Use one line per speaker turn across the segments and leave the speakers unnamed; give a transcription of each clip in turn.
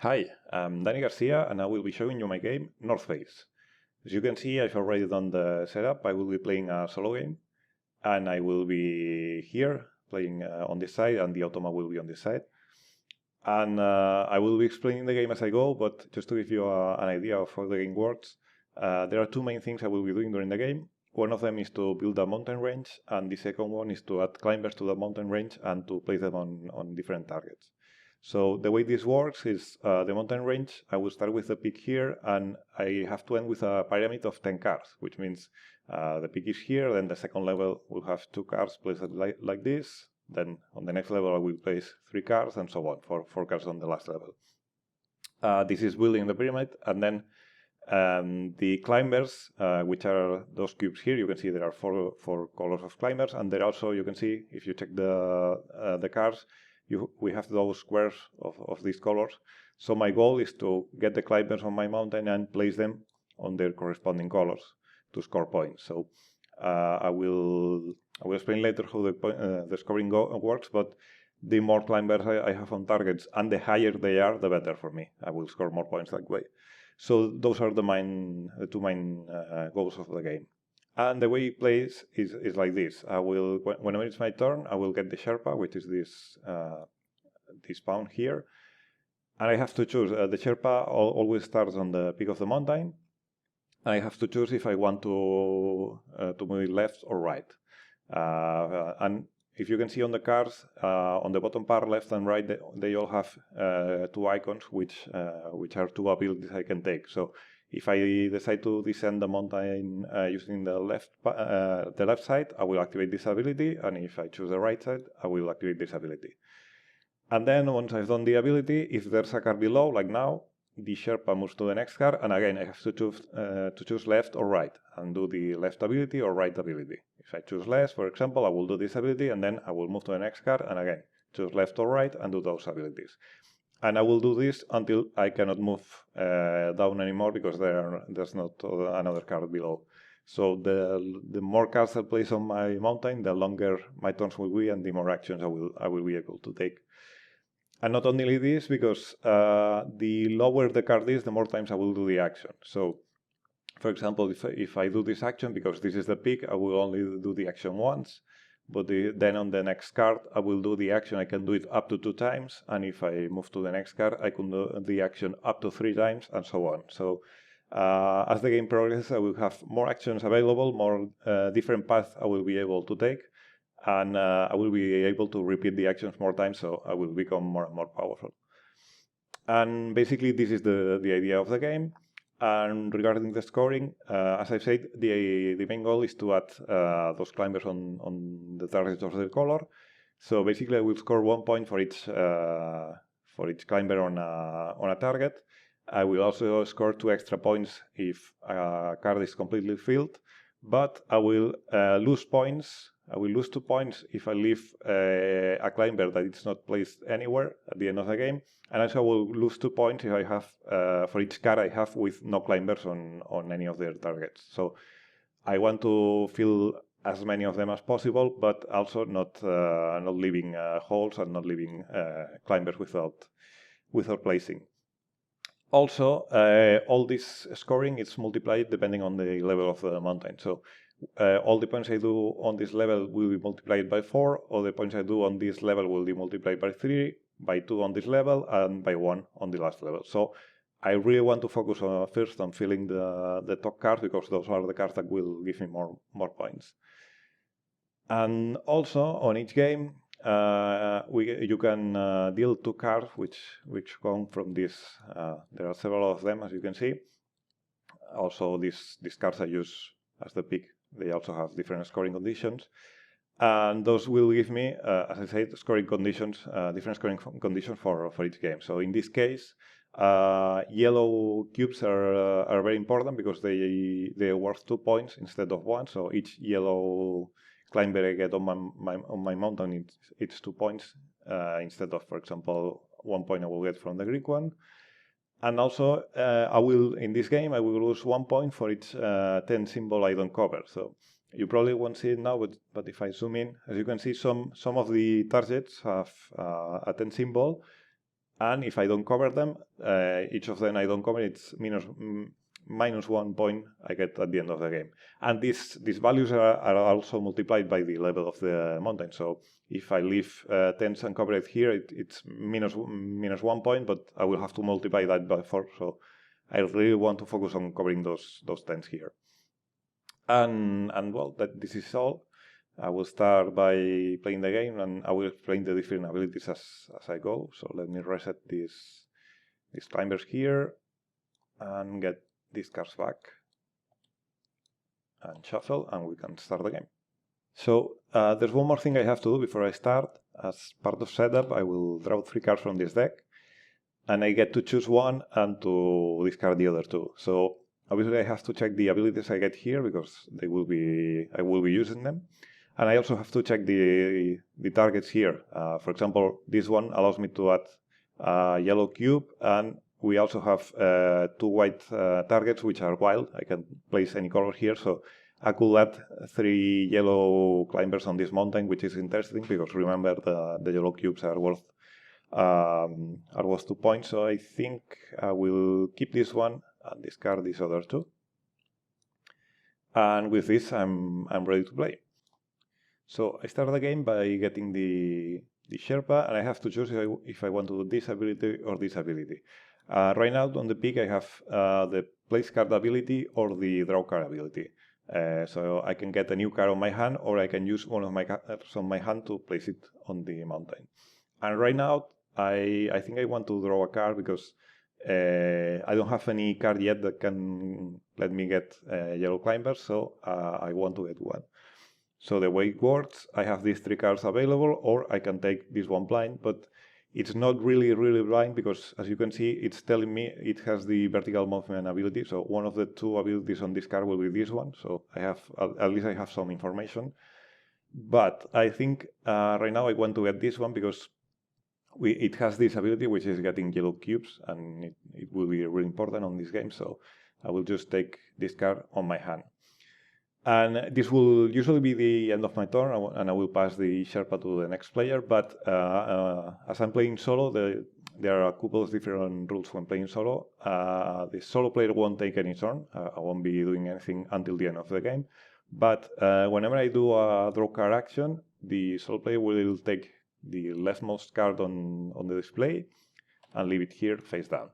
Hi, I'm Danny Garcia and I will be showing you my game, North Face. As you can see, I've already done the setup. I will be playing a solo game and I will be here playing on this side and the automa will be on this side. And I will be explaining the game as I go, but just to give you an idea of how the game works, there are two main things I will be doing during the game. One of them is to build a mountain range and the second one is to add climbers to the mountain range and to place them on different targets. So the way this works is the mountain range, I will start with the peak here and I have to end with a pyramid of 10 cars, which means the peak is here, then the second level will have 2 cars placed like this, then on the next level I will place 3 cars and so on, for 4 cars on the last level. This is building the pyramid, and then the climbers, which are those cubes here, you can see there are four colors of climbers, and there also, you can see, if you check the cars, we have those squares of these colors. So my goal is to get the climbers on my mountain and place them on their corresponding colors to score points. So I will explain later how the scoring works, but the more climbers I have on targets and the higher they are, the better for me. I will score more points that way. So those are the two main goals of the game. And the way it plays is like this. Whenever it's my turn, I will get the Sherpa, which is this pawn here. And I have to choose. The Sherpa always starts on the peak of the mountain. And I have to choose if I want to move it left or right. And if you can see on the cards, on the bottom part, left and right, they all have 2 icons, which are 2 abilities I can take. So if I decide to descend the mountain using the left side, I will activate this ability, and if I choose the right side, I will activate this ability. And then once I've done the ability, if there's a card below, like now, the Sherpa moves to the next card, and again I have to choose left or right, and do the left ability or right ability. If I choose left, for example, I will do this ability, and then I will move to the next card, and again, choose left or right, and do those abilities. And I will do this until I cannot move down anymore, because there's not another card below. So the more cards I place on my mountain, the longer my turns will be, and the more actions I will be able to take. And not only this, because the lower the card is, the more times I will do the action. So, for example, if I do this action, because this is the peak, I will only do the action once. But then on the next card, I will do the action. I can do it up to 2 times. And if I move to the next card, I can do the action up to 3 times, and so on. So as the game progresses, I will have more actions available, more different paths I will be able to take. And I will be able to repeat the actions more times, so I will become more and more powerful. And basically, this is the idea of the game. And regarding the scoring, as I've said, the main goal is to add those climbers on the targets of their color. So basically, I will score 1 point for each climber on a target. I will also score 2 extra points if a card is completely filled, but I will lose points. I will lose 2 points if I leave a climber that is not placed anywhere at the end of the game, and also I will lose 2 points if I have for each card I have with no climbers on any of their targets. So I want to fill as many of them as possible, but also not leaving holes and not leaving climbers without placing. Also, all this scoring is multiplied depending on the level of the mountain. So all the points I do on this level will be multiplied by 4, all the points I do on this level will be multiplied by 3, by 2 on this level, and by 1 on the last level. So I really want to focus first on filling the top cards, because those are the cards that will give me more points. And also, on each game, you can deal 2 cards which come from this. There are several of them, as you can see. Also, these cards I use as the pick. They also have different scoring conditions, and those will give me, as I said, scoring conditions, different scoring conditions for each game. So in this case, yellow cubes are very important, because they are worth 2 points instead of 1. So each yellow climber I get on my mountain, it's 2 points instead of, for example, 1 point I will get from the Greek one. And also, in this game, I will lose 1 point for each 10 symbol I don't cover. So you probably won't see it now, but if I zoom in, as you can see, some of the targets have a 10 symbol, And if I don't cover them, each of them I don't cover, it's minus 1 point I get at the end of the game. And these values are also multiplied by the level of the mountain. So if I leave 10s uncovered here, it's minus 1 point, but I will have to multiply that by 4. So I really want to focus on covering those 10s here. And well, this is all. I will start by playing the game, and I will explain the different abilities as I go. So let me reset these climbers here and get these cards back and shuffle, and we can start the game. So there's one more thing I have to do before I start. As part of setup, I will draw 3 cards from this deck, and I get to choose one and to discard the other 2. So obviously I have to check the abilities I get here because I will be using them. And I also have to check the targets here. For example, this one allows me to add a yellow cube, and we also have 2 white targets which are wild. I can place any color here, so I could add 3 yellow climbers on this mountain, which is interesting because remember the yellow cubes are worth 2 points. So I think I will keep this one and discard these other 2. And with this, I'm ready to play. So I start the game by getting the Sherpa, and I have to choose if I want to do this ability or this ability. Right now on the pick I have the place card ability or the draw card ability. So I can get a new card on my hand, or I can use one of my cards on my hand to place it on the mountain. And right now I think I want to draw a card because I don't have any card yet that can let me get yellow climbers, so I want to get one. So the way it works, I have these 3 cards available, or I can take this one blind, but it's not really blind because, as you can see, it's telling me it has the vertical movement ability. So one of the 2 abilities on this card will be this one. So I have, at least I have some information. But I think right now I want to get this one because it has this ability, which is getting yellow cubes, and it will be really important on this game. So I will just take this card on my hand. And this will usually be the end of my turn, and I will pass the Sherpa to the next player. But as I'm playing solo, there are a couple of different rules when playing solo. The solo player won't take any turn. I won't be doing anything until the end of the game. But whenever I do a draw card action, the solo player will take the leftmost card on the display and leave it here face down.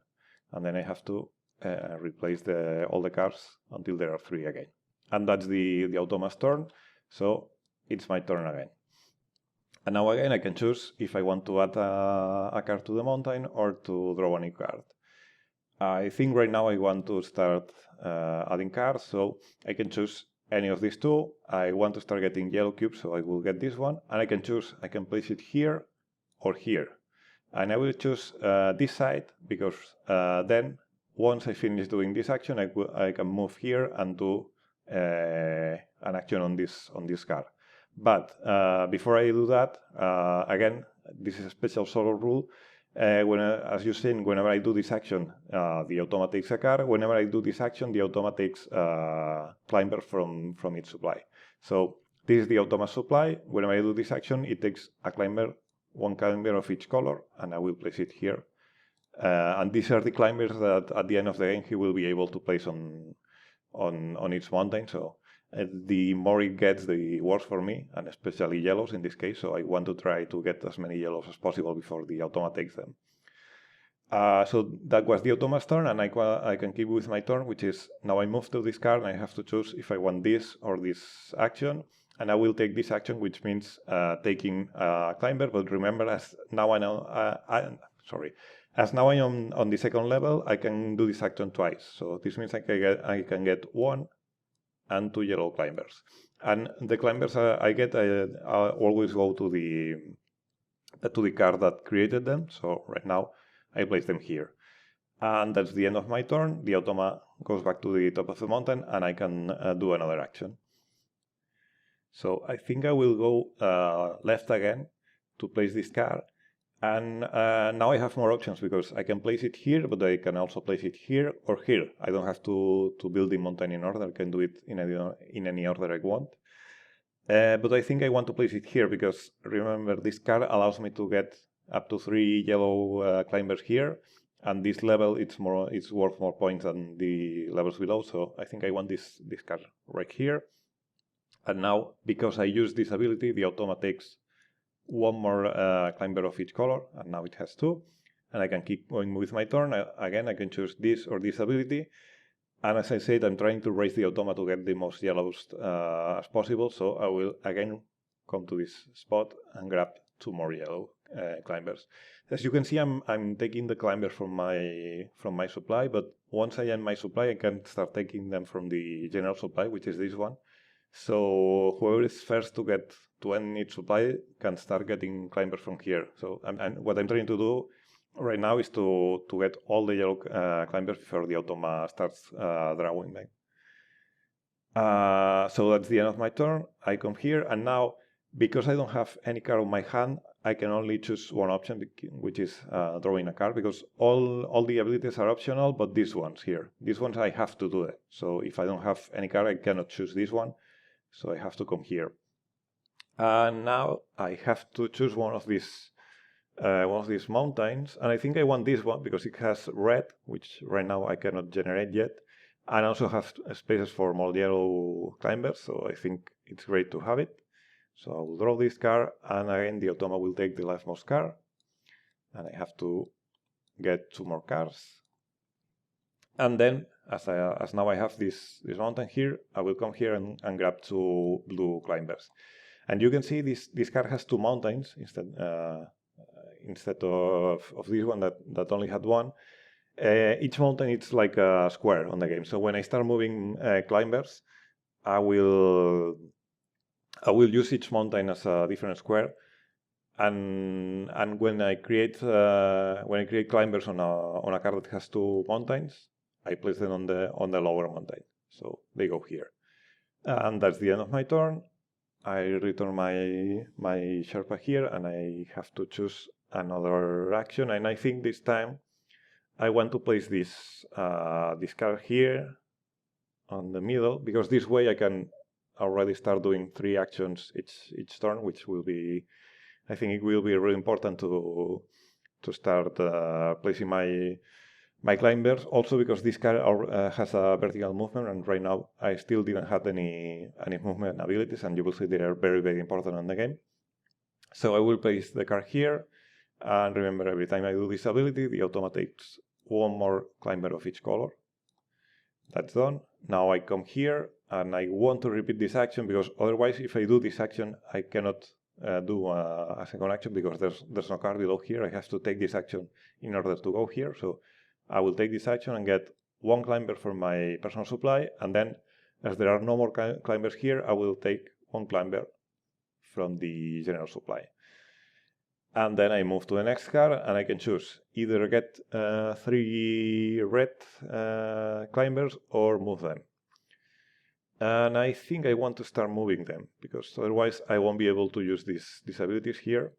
And then I have to replace all the cards until there are 3 again. And that's the automa's turn, so it's my turn again. And now again I can choose if I want to add a card to the mountain or to draw a new card. I think right now I want to start adding cards, so I can choose any of these 2. I want to start getting yellow cubes, so I will get this one. And I can choose, I can place it here or here. And I will choose this side because then once I finish doing this action, I can move here and do an action on this card. But before I do that, again, this is a special solo rule. As you've seen, whenever I do this action, the automa takes a card. Whenever I do this action, the automa takes climber from its supply. So this is the automa supply. Whenever I do this action, it takes a climber, 1 climber of each color, and I will place it here. And these are the climbers that at the end of the game he will be able to place on its mountain. So the more it gets, the worse for me, and especially yellows in this case. So I want to try to get as many yellows as possible before the automa takes them. So that was the automa's turn, and I can keep with my turn, which is now I move to this card and I have to choose if I want this or this action. And I will take this action, which means taking a climber. But remember, as now I know, as now I am on the 2nd level, I can do this action twice. So this means I can get 1 and 2 yellow climbers. And the climbers I get, I always go to the card that created them. So right now I place them here. And that's the end of my turn. The automa goes back to the top of the mountain, and I can do another action. So I think I will go left again to place this card. And now I have more options because I can place it here, but I can also place it here or here. I don't have to build the mountain in order. I can do it in any order I want. But I think I want to place it here because remember, this card allows me to get up to 3 yellow climbers here, and this level it's worth more points than the levels below. So I think I want this car right here. And now, because I use this ability, the automa takes one more climber of each color, and now it has 2. And I can keep going with my turn. Again, I can choose this or this ability. And as I said, I'm trying to raise the automa to get the most yellows as possible. So I will again come to this spot and grab 2 more yellow climbers. As you can see, I'm taking the climbers from my supply, but once I end my supply, I can start taking them from the general supply, which is this one. So whoever is first to get to end each supply can start getting climbers from here. So what I'm trying to do right now is to get all the yellow climbers before the automa starts drawing them. So that's the end of my turn. I come here, and now, because I don't have any card on my hand, I can only choose one option, which is drawing a card, because all the abilities are optional, but these ones here, these ones I have to do it. So if I don't have any card, I cannot choose this one. So I have to come here. And now I have to choose one of these mountains, and I think I want this one because it has red, which right now I cannot generate yet, and also have spaces for more yellow climbers, so I think it's great to have it. So I will draw this card, and again the automa will take the leftmost card, and I have to get 2 more cards. And then, as now I have this mountain here, I will come here and grab 2 blue climbers. And you can see this card has 2 mountains instead of this one that only had 1. Each mountain it's like a square on the game. So when I start moving climbers, I will use each mountain as a different square. And when I create climbers on a card that has 2 mountains, I place them on the lower mountain. So they go here. And that's the end of my turn. I return my Sherpa here, and I have to choose another action. And I think this time I want to place this card here on the middle, because this way I can already start doing 3 actions each turn, which will be, I think it will be really important to start placing my climbers. Also because this card has a vertical movement, and right now I still didn't have any movement abilities, and you will see they are very, very important on the game. So I will place the card here, and remember, every time I do this ability, the automa takes 1 more climber of each color. That's done. Now I come here, and I want to repeat this action, because otherwise if I do this action, I cannot do a second action, because there's no card below here. I have to take this action in order to go here. So I will take this action and get 1 climber from my personal supply, and then, as there are no more climbers here, I will take 1 climber from the general supply. And then I move to the next card, and I can choose either get 3 red climbers or move them. And I think I want to start moving them, because otherwise I won't be able to use these abilities here.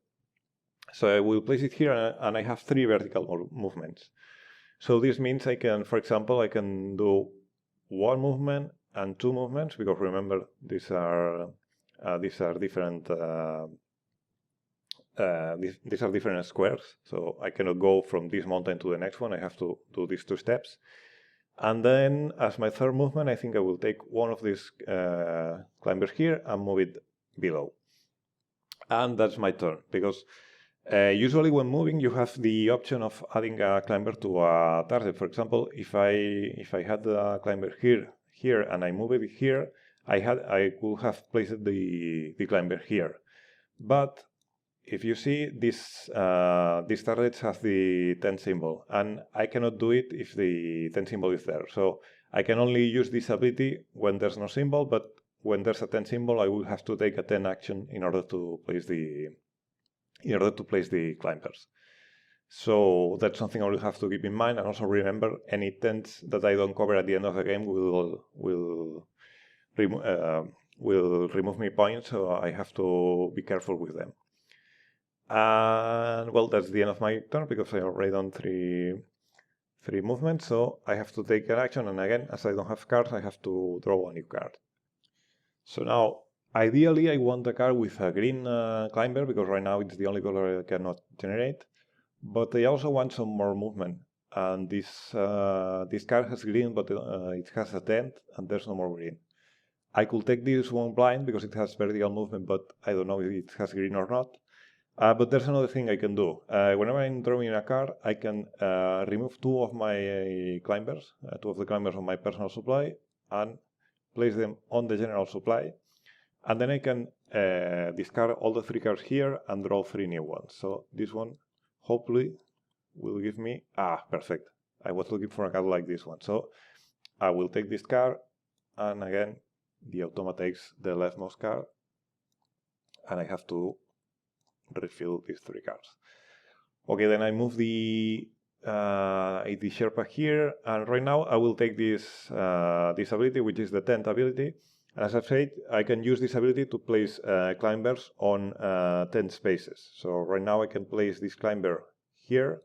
So I will place it here, and I have 3 vertical movements. So this means I can, for example, I can do 1 movement and 2 movements, because remember, these are different. These are different squares, so I cannot go from this mountain to the next one. I have to do these 2 steps. And then, as my third movement, I think I will take 1 of these climbers here and move it below. And that's my turn, because usually when moving, you have the option of adding a climber to a target. For example, if I had the climber here and I move it here, I could have placed the climber here. But if you see, these targets have the 10 symbol, and I cannot do it if the 10 symbol is there. So I can only use this ability when there's no symbol, but when there's a 10 symbol, I will have to take a 10 action in order to place the climbers. So that's something I will have to keep in mind, and also remember, any 10s that I don't cover at the end of the game will remove me points, so I have to be careful with them. And well, that's the end of my turn, because I already done three movements, so I have to take an action, and again, as I don't have cards, I have to draw a new card. So now Ideally, I want a card with a green climber, because right now it's the only color I cannot generate. But I also want some more movement. And this card has green, but it has a dent, and there's no more green. I could take this one blind because it has vertical movement, but I don't know if it has green or not. But there's another thing I can do. Whenever I'm drawing a card, I can remove two of my climbers, two of the climbers on my personal supply, and place them on the general supply. And then I can discard all the three cards here and draw three new ones. So this one, hopefully, will give me... perfect. I was looking for a card like this one. So I will take this card, and again, the automa takes the leftmost card, and I have to refill these three cards. Okay, then I move the Sherpa here, and right now I will take this ability, which is the 10th ability. And as I've said, I can use this ability to place climbers on 10 spaces. So right now I can place this climber here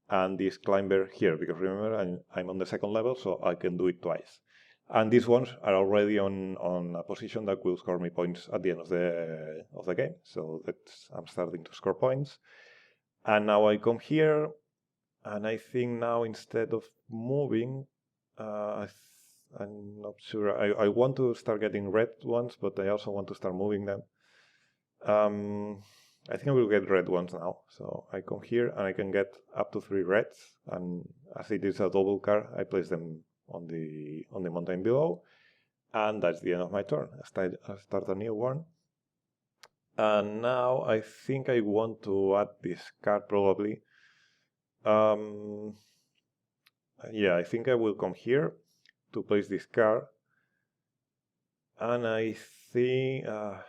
and this climber here, because remember, I'm on the second level, so I can do it twice. And these ones are already on a position that will score me points at the end of the game. So I'm starting to score points. And now I come here, and I think now instead of moving, I'm not sure. I want to start getting red ones, but I also want to start moving them. I think I will get red ones now. So I come here, and I can get up to 3 reds. And as it is a double card, I place them on the mountain below. And that's the end of my turn. I start a new one. And now I think I want to add this card probably. Yeah, I think I will come here to place this card. And I think I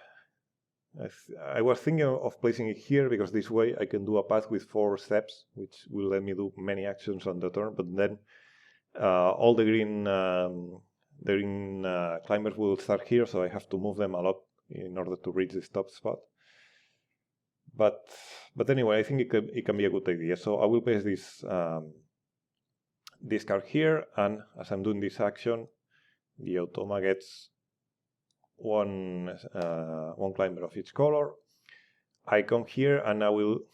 was thinking of placing it here, because this way I can do a path with 4 steps, which will let me do many actions on the turn. But then all the green climbers will start here, so I have to move them a lot in order to reach this top spot. But anyway, I think it can be a good idea. So I will place this card here, and as I'm doing this action, the automa gets one climber of each color. I come here, and I will...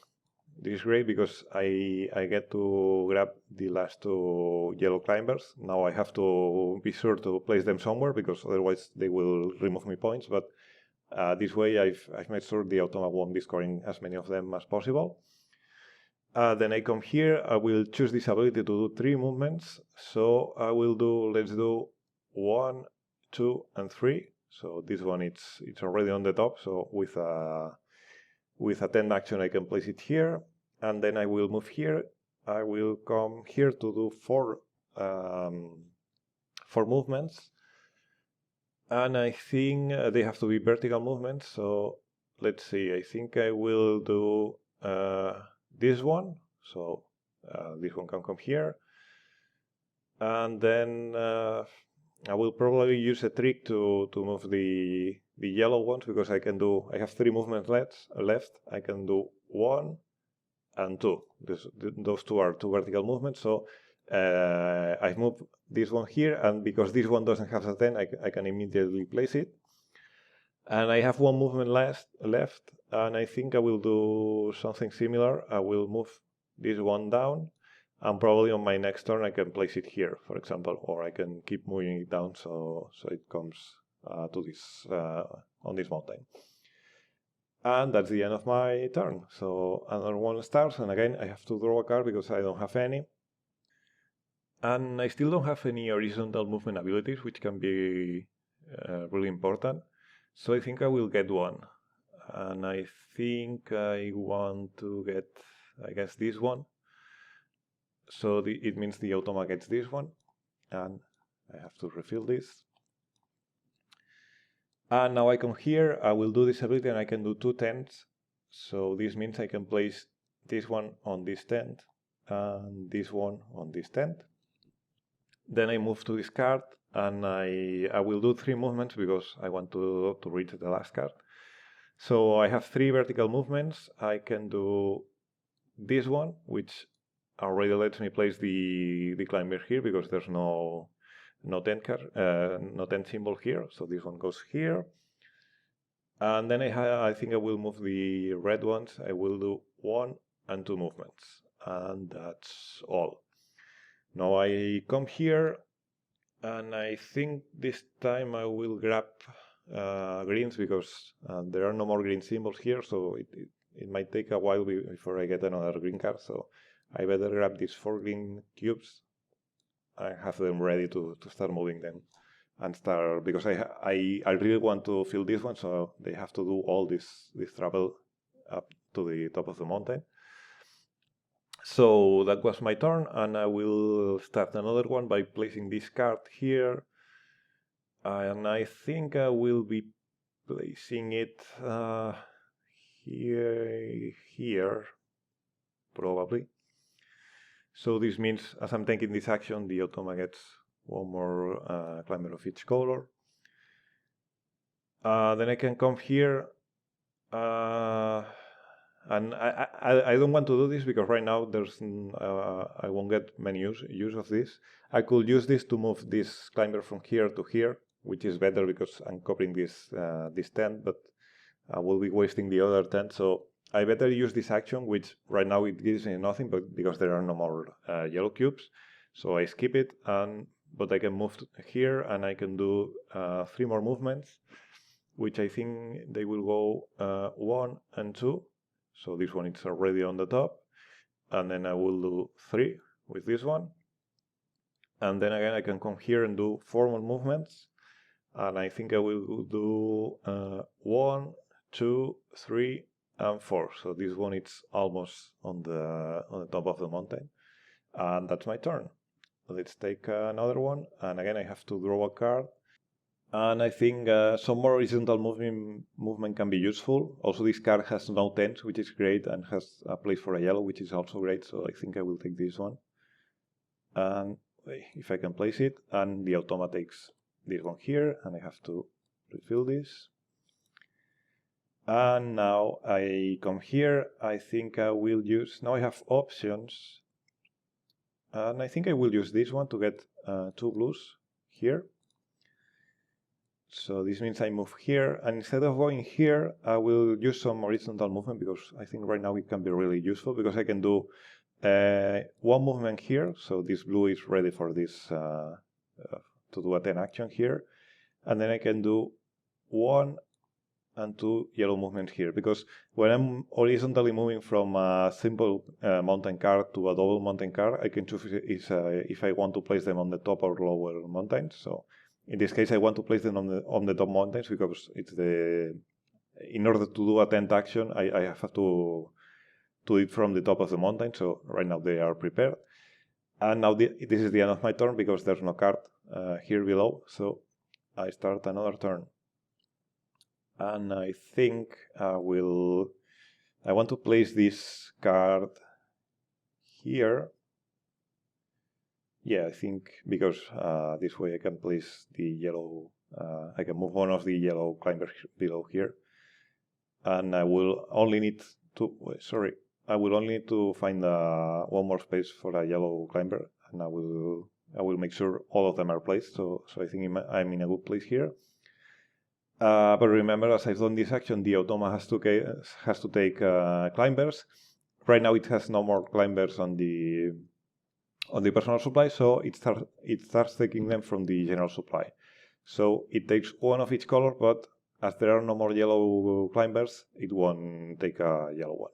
This is great because I get to grab the last 2 yellow climbers. Now I have to be sure to place them somewhere, because otherwise they will remove me points. But this way I've made sure the automa won't be scoring as many of them as possible. Then I come here, I will choose this ability to do 3 movements. So I will do, let's do 1, 2, and 3. So this one, it's already on the top. So with a 10 action, I can place it here. And then I will move here. I will come here to do 4 movements. And I think they have to be vertical movements. So let's see, I think I will do this one. So this one can come here. And then I will probably use a trick to move the yellow ones, because I have 3 movements left. I can do 1 and 2. Those 2 are 2 vertical movements. So I've moved this one here, and because this one doesn't have a 10, I can immediately place it. And I have 1 movement left, and I think I will do something similar. I will move this one down, and probably on my next turn I can place it here, for example, or I can keep moving it down so it comes to this on this mountain. And that's the end of my turn. So another one starts, and again I have to draw a card because I don't have any. And I still don't have any horizontal movement abilities, which can be really important. So I think I will get one. And I think I want to get, I guess, this one. So it means the automa gets this one. And I have to refill this. And now I come here, I will do this ability, and I can do 2 tents. So this means I can place this one on this tent, and this one on this tent. Then I move to this card, and I will do 3 movements because I want to reach the last card. So I have 3 vertical movements. I can do this one, which already lets me place the climber here because there's no tent symbol here. So this one goes here. And then I think I will move the red ones. I will do 1 and 2 movements, and that's all. Now I come here, and I think this time I will grab greens, because there are no more green symbols here, so it might take a while before I get another green card. So I better grab these 4 green cubes and have them ready to start moving them and start, because I really want to fill this one, so they have to do all this travel up to the top of the mountain. So that was my turn, and I will start another one by placing this card here, and I think I will be placing it here, probably. So this means, as I'm taking this action, the automa gets 1 more climber of each color. Then I can come here, and I don't want to do this because right now there's I won't get many use of this. I could use this to move this climber from here to here, which is better because I'm covering this 10, but I will be wasting the other 10. So I better use this action, which right now it gives me nothing, but because there are no more yellow cubes, so I skip it. But I can move here, and I can do 3 more movements, which I think they will go 1 and 2. So this one is already on the top, and then I will do 3 with this one. And then again I can come here and do 4 more movements, and I think I will do 1, 2, 3, and 4. So this one is almost on the top of the mountain, and that's my turn. Let's take another one, and again I have to draw a card. And I think some more horizontal movement can be useful. Also, this card has no 10s, which is great, and has a place for a yellow, which is also great. So I think I will take this one. And if I can place it, and the automa takes this one here, and I have to refill this. And now I come here. I think I will use, now I have options, and I think I will use this one to get 2 blues here. So this means I move here, and instead of going here, I will use some horizontal movement, because I think right now it can be really useful, because I can do 1 movement here. So this blue is ready for this to do a 10 action here, and then I can do 1 and 2 yellow movements here, because when I'm horizontally moving from a simple mountain card to a double mountain card, I can choose if I want to place them on the top or lower mountains. So in this case, I want to place them on the top mountains, because it's in order to do a 10th action, I have to do it from the top of the mountain. So right now they are prepared, and now this is the end of my turn, because there's no card here below. So I start another turn. And I think I want to place this card here. Yeah, I think because this way I can place the yellow, I can move one of the yellow climbers below here. And I will only need to find 1 more space for a yellow climber, and I will make sure all of them are placed. So I think I'm in a good place here. But remember, as I've done this action, the automa has to take climbers. Right now it has no more climbers on the personal supply, so it starts taking them from the general supply. So it takes 1 of each color, but as there are no more yellow climbers, it won't take a yellow one.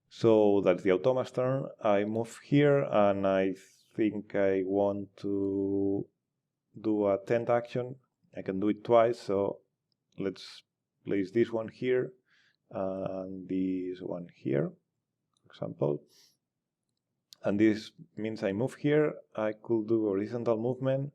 So that's the automa's turn. I move here, and I think I want to do a 10th action. I can do it twice, so let's place this one here and this one here, for example. And this means I move here. I could do horizontal movement,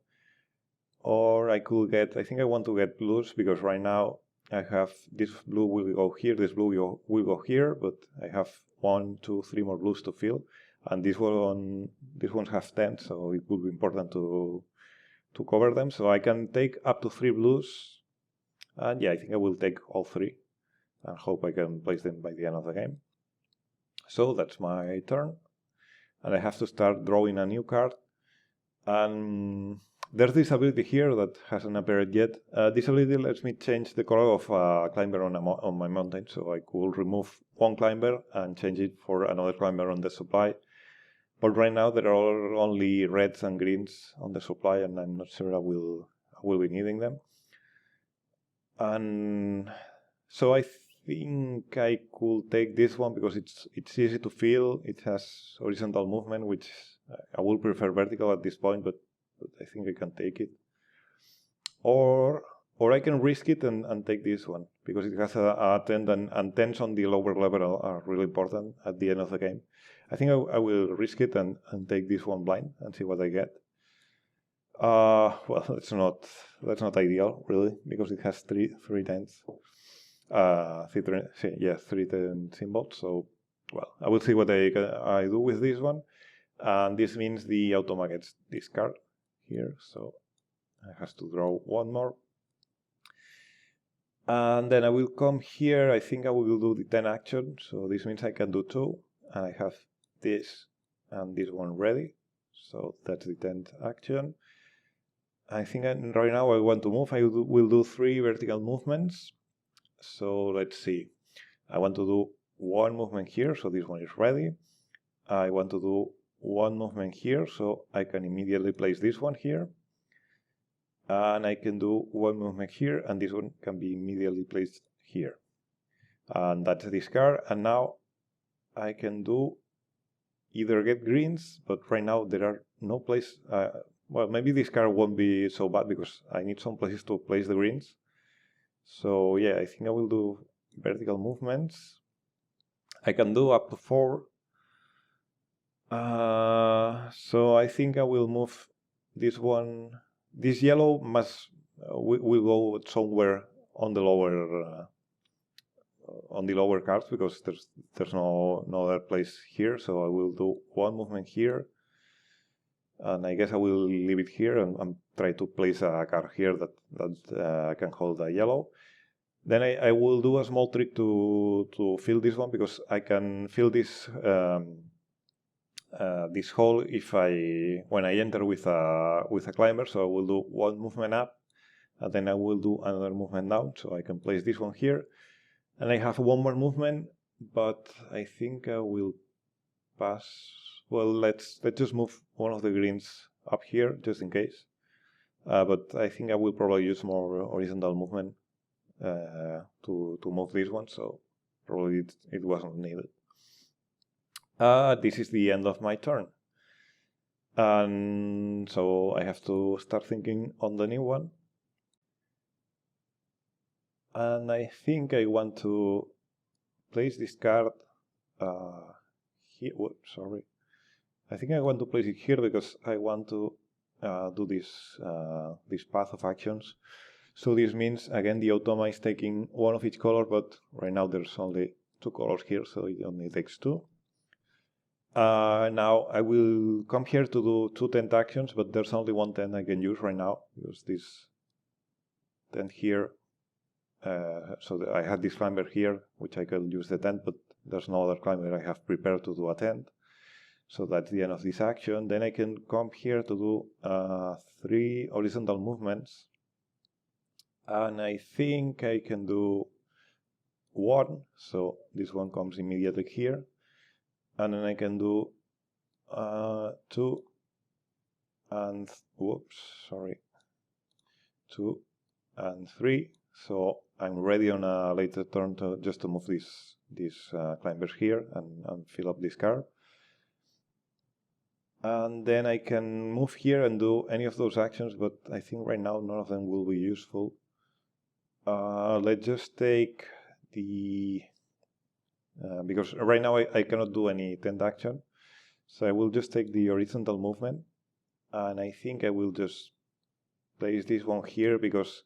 or I think I want to get blues, because right now I have this blue will go here, this blue will go here, but I have 1, 2, 3 more blues to fill, and these ones have 10, so it would be important to cover them. So I can take up to 3 blues. And yeah, I think I will take all 3 and hope I can place them by the end of the game. So that's my turn. And I have to start drawing a new card. And There's this ability here that hasn't appeared yet. This ability lets me change the color of a climber on my mountain, so I could remove one climber and change it for another climber on the supply. But right now there are only reds and greens on the supply, and I'm not sure I will be needing them. And so I think I could take this one because it's easy to fill. It has horizontal movement, which I will prefer vertical at this point, but I think I can take it. Or I can risk it and take this one because it has a 10 and 10s on the lower level are really important at the end of the game. I think I will risk it and take this one blind and see what I get. Well, that's not ideal really because it has three tens. 3 10 symbols. So, well, I will see what I do with this one, and this means the automa gets this card here. So I have to draw one more. And then I will come here. I think I will do the 10 action. So this means I can do 2. And I have this and this one ready. So that's the 10th action. I think right now I want to move. I will do 3 vertical movements. So let's see. I want to do 1 movement here. So this one is ready. I want to do 1 movement here. So I can immediately place this one here. And I can do 1 movement here, and this one can be immediately placed here. And that's a discard. And now I can do either get greens, but right now there are no place. Well, maybe this card won't be so bad because I need some places to place the greens. So yeah, I think I will do vertical movements. I can do up to 4. So I think I will move this one. This yellow must will go somewhere on the lower cards because there's no other place here. So I will do 1 movement here, and I guess I will leave it here and try to place a card here that can hold a yellow. Then I will do a small trick to fill this one because I can fill this. This hole when I enter with a climber. So I will do 1 movement up, and then I will do another movement down. So I can place this one here, and I have 1 more movement. But I think I will pass. Well, let's just move one of the greens up here just in case. But I think I will probably use more horizontal movement to move this one. So probably it wasn't needed. This is the end of my turn. And so I have to start thinking on the new one. And I think I want to place this card here. Sorry. I think I want to place it here because I want to do this path of actions. So this means, again, the automa is taking 1 of each color, but right now there's only 2 colors here, so it only takes 2. Now I will come here to do 2 10 actions, but there's only 1 10 I can use right now because this 10 here. So I had this climber here, which I can use the 10, but there's no other climber I have prepared to do a 10. So that's the end of this action. Then I can come here to do 3 horizontal movements, and I think I can do 1. So this one comes immediately here. And then I can do 2 and 2 and 3. So I'm ready on a later turn just to move these climbers here and fill up this card. And then I can move here and do any of those actions, but I think right now none of them will be useful. Let's just take the... because right now I cannot do any 10th action, so I will just take the horizontal movement, and I think I will just place this one here because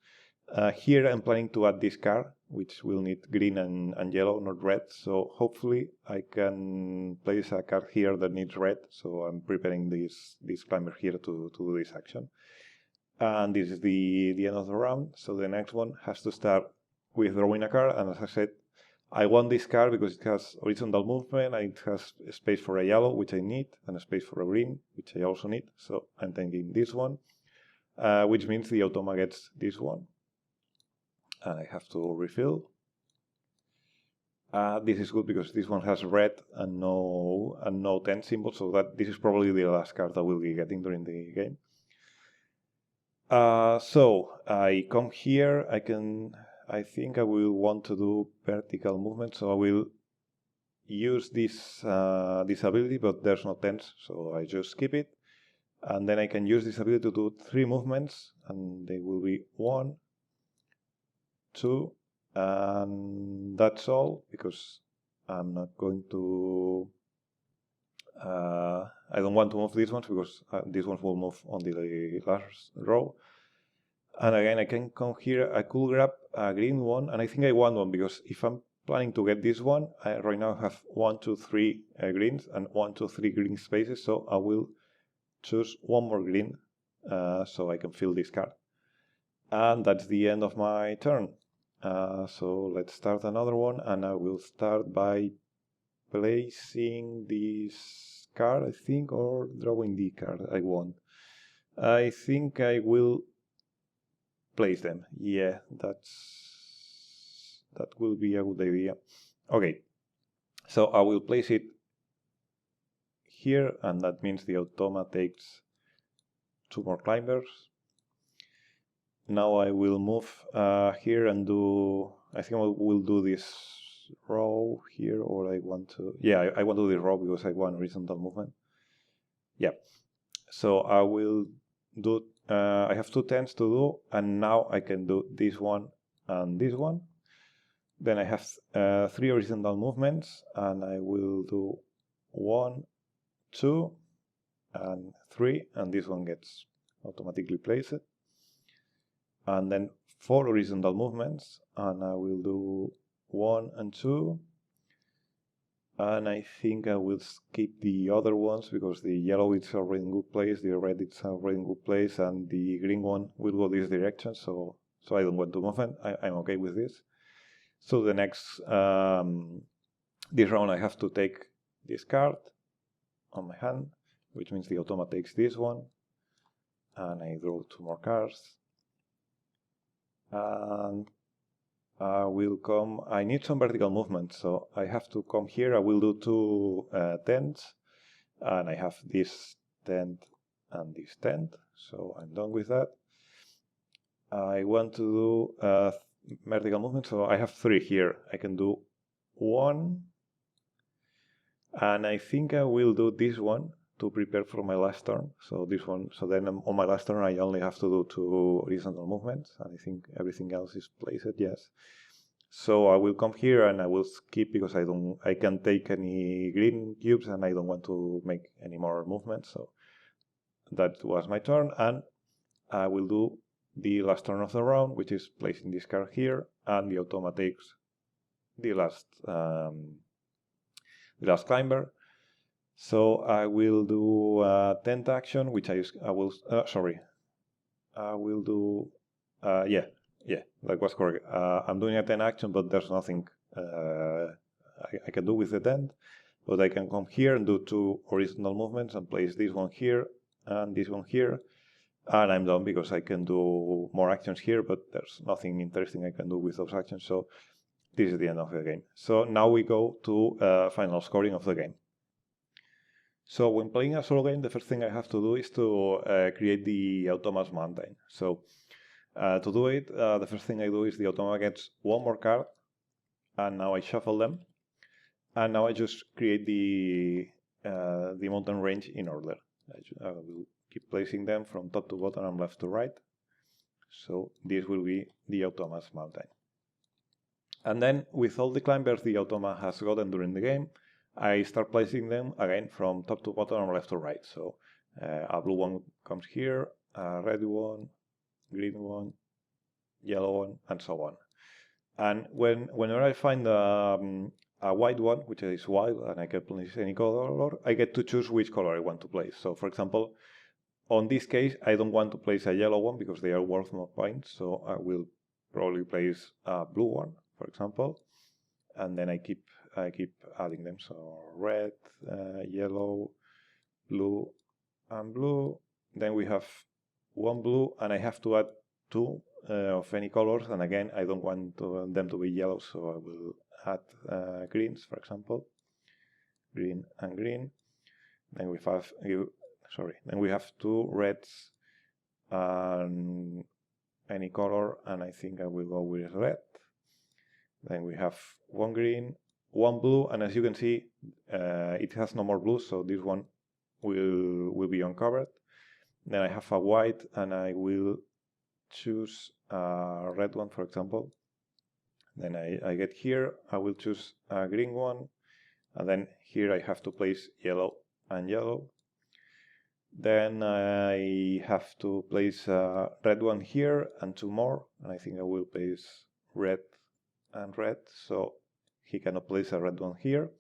here I'm planning to add this card, which will need green and yellow, not red. So hopefully I can place a card here that needs red. So I'm preparing this climber here to do this action, and this is the end of the round. So the next one has to start with drawing a card, and as I said, I want this card because it has horizontal movement and it has a space for a yellow, which I need, and a space for a green, which I also need. So I'm taking this one. which means the automa gets this one. And I have to refill. This is good because this one has red and no 10 symbol, so that this is probably the last card I will be getting during the game. So I come here. I think I will want to do vertical movement, so I will use this ability, but there's no 10s, so I just skip it. And then I can use this ability to do 3 movements, and they will be 1, 2, and that's all, because I'm not going to I don't want to move these ones because these ones will move on the last row. And again, I can come here. I could grab a green one, and I think I want one because if I'm planning to get this one, I right now have 1, 2, 3 greens and 1, 2, 3 green spaces, so I will choose one more green so I can fill this card. And that's the end of my turn. So let's start another one, and I will start by placing this card, I think, or drawing the card I want. I think I will place them. Yeah, that will be a good idea. Okay, so I will place it here, and that means the automa takes 2 more climbers. Now I will move here and do, I think I will do this row here, or I want to, yeah, I want to do this row because I want horizontal movement. Yeah, so I will do, I have 2 10s to do, and now I can do this one and this one. Then I have 3 horizontal movements, and I will do 1, 2, and 3, and this one gets automatically placed. And then 4 horizontal movements, and I will do 1 and 2. And I think I will skip the other ones because the yellow is already in good place, the red is already in good place, and the green one will go this direction, so I don't want to move it. I'm okay with this. So the next, this round I have to take this card on my hand, which means the automa takes this one, and I draw 2 more cards. And I will come, I need some vertical movement, so I have to come here. I will do 2 10s, and I have this 10th and this 10th, so I'm done with that. I want to do vertical movement, so I have 3 here. I can do 1, and I think I will do this one to prepare for my last turn. So this one, so then on my last turn I only have to do 2 horizontal movements, and I think everything else is placed, yes. So I will come here and I will skip because I can't take any green cubes and I don't want to make any more movements. So that was my turn, and I will do the last turn of the round, which is placing this card here, and the automa takes the last climber. So I will do a 10th action, which I will do, yeah, that was correct. I'm doing a 10 action, but there's nothing I can do with the 10th, but I can come here and do 2 horizontal movements and place this one here and this one here, and I'm done because I can do more actions here, but there's nothing interesting I can do with those actions, so this is the end of the game. So now we go to final scoring of the game. So when playing a solo game, the first thing I have to do is to create the automa's mountain. So to do it, the first thing I do is the automa gets 1 more card, and now I shuffle them, and now I just create the mountain range in order. I will keep placing them from top to bottom and left to right. So this will be the automa's mountain. And then with all the climbers the automa has gotten during the game, I start placing them again from top to bottom and left to right. So a blue one comes here, a red one, green one, yellow one, and so on. And whenever I find a white one, which is white, and I can place any color, I get to choose which color I want to place. So for example, on this case, I don't want to place a yellow one because they are worth more points. So I will probably place a blue one, for example, and then I keep adding them. So red, yellow, blue, and blue. Then we have 1 blue, and I have to add 2 of any colors, and again I don't want them to be yellow, so I will add greens, for example, green and green. Then we have then we have 2 reds and any color, and I think I will go with red. Then we have 1 green, 1 blue, and as you can see, it has no more blue, so this one will be uncovered. Then I have a white, and I will choose a red one, for example. Then I get here, I will choose a green one, and then here I have to place yellow and yellow. Then I have to place a red one here and 2 more, and I think I will place red and red, so he cannot place a red one here.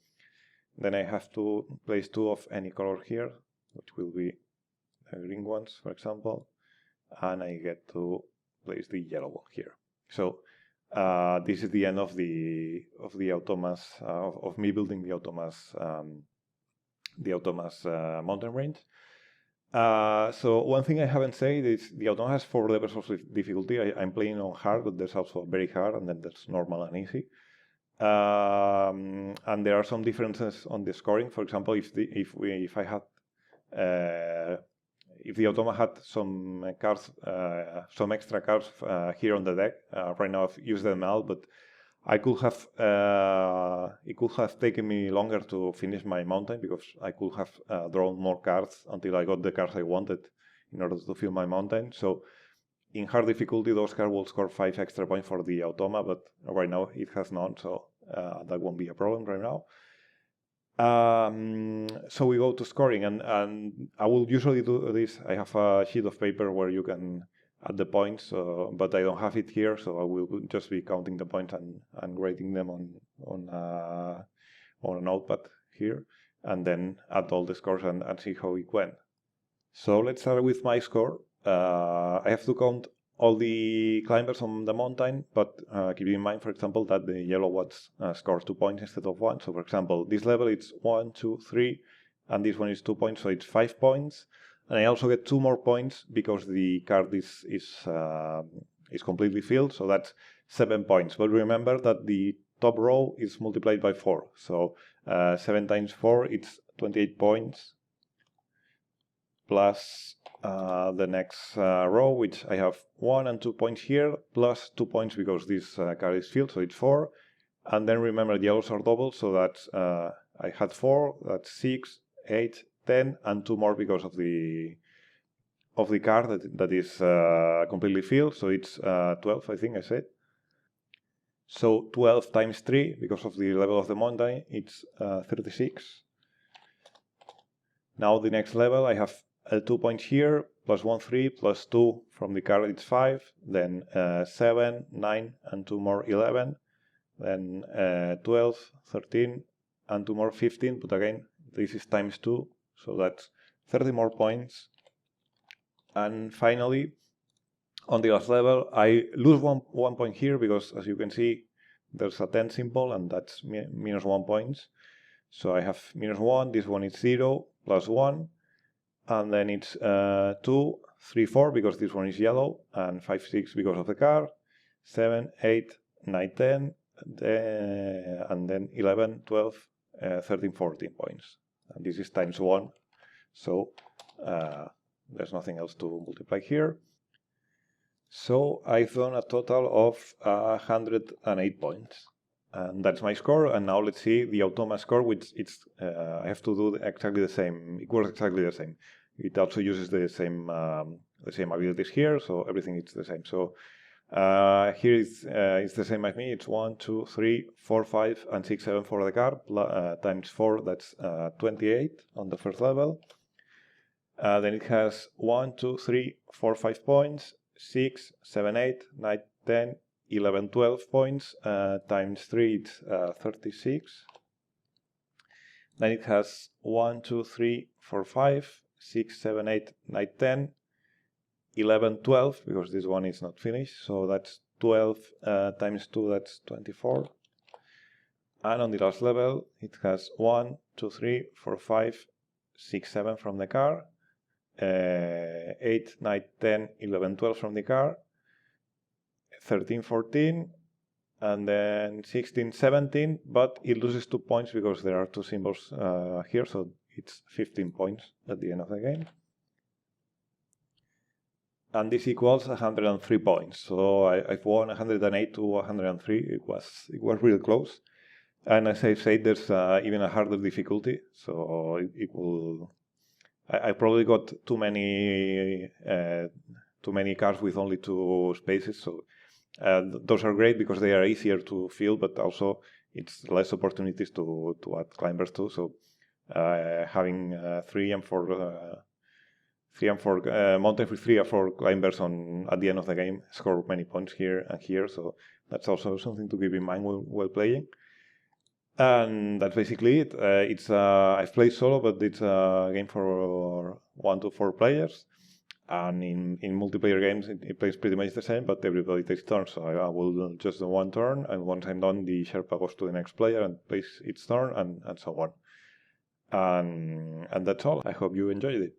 Then I have to place 2 of any color here, which will be green ones, for example, and I get to place the yellow one here. So this is the end of the automas of me building the automas mountain range. So one thing I haven't said is the automa has 4 levels of difficulty. I'm playing on hard, but there's also very hard, and then there's normal and easy. And there are some differences on the scoring. For example, if the automa had some cards, some extra cards here on the deck. Right now I've used them all, but I could have it could have taken me longer to finish my mountain, because I could have drawn more cards until I got the cards I wanted in order to fill my mountain. So in hard difficulty, those cards will score 5 extra points for the automa, but right now it has none, so that won't be a problem right now. So we go to scoring, and I will usually do this. I have a sheet of paper where you can add the points, but I don't have it here, so I will just be counting the points and rating them on a notepad here, and then add all the scores and see how it went. So let's start with my score. I have to count all the climbers on the mountain, but keep in mind, for example, that the yellow ones scores 2 points instead of 1. So for example, this level it's 1, 2, 3, and this one is 2 points, so it's 5 points. And I also get 2 more points because the card is completely filled, so that's 7 points. But remember that the top row is multiplied by 4, so 7 times 4 it's 28 points, plus the next row, which I have 1 and 2 points here, plus 2 points because this card is filled, so it's 4. And then remember, the yellows are double, so that's I had 4, that's 6, 8, 10, and 2 more because of the card that is completely filled, so it's 12, I think I said. So 12 times 3, because of the level of the mountain, it's 36. Now the next level, I have 2 points here, plus 1, 3, plus 2 from the card, it's 5, then 7, 9, and 2 more, 11, then 12, 13, and 2 more, 15, but again, this is times 2, so that's 30 more points. And finally, on the last level, I lose one point here because, as you can see, there's a 10 symbol, and that's minus 1 points. So I have minus 1, this one is 0, plus 1, and then it's 2, 3, 4, because this one is yellow, and 5, 6 because of the card, 7, 8, 9, 10, and then 11, 12, 13, 14 points. And this is times 1, so there's nothing else to multiply here. So I've done a total of 108 points. And that's my score. And now let's see the automa score, which it's I have to do exactly the same. It works exactly the same. It also uses the same abilities here, so everything is the same. So here it's the same as me. It's 1, 2, 3, 4, 5, and 6, 7 for the card, times 4, that's 28 on the first level. Then it has 1, 2, 3, 4, 5 points, 6, 7, 8, 9, 10, 11, 12 points, times 3, it's 36. Then it has 1, 2, 3, 4, 5, 6, 7, 8, 9, 10, 11, 12, because this one is not finished, so that's 12 times 2, that's 24. And on the last level, it has 1, 2, 3, 4, 5, 6, 7 from the card, 8, 8, 9, 10, 11, 12 from the car, 13, 14, and then 16, 17, but it loses 2 points because there are 2 symbols here, so it's 15 points at the end of the game. And this equals 103 points. So I've won 108 to 103. It was really close. And as I said, there's even a harder difficulty. So it will. I probably got too many cars with only 2 spaces. So those are great because they are easier to fill, but also it's less opportunities to add climbers too. So having 3 and 4 mountains with 3 or 4 climbers at the end of the game score many points here and here. So that's also something to keep in mind while playing. And that's basically it. I've played solo, but it's a game for 1 to 4 players. And in multiplayer games, it plays pretty much the same, but everybody takes turns. So I will just do 1 turn, and once I'm done, the Sherpa goes to the next player and plays its turn, and so on. And that's all. I hope you enjoyed it.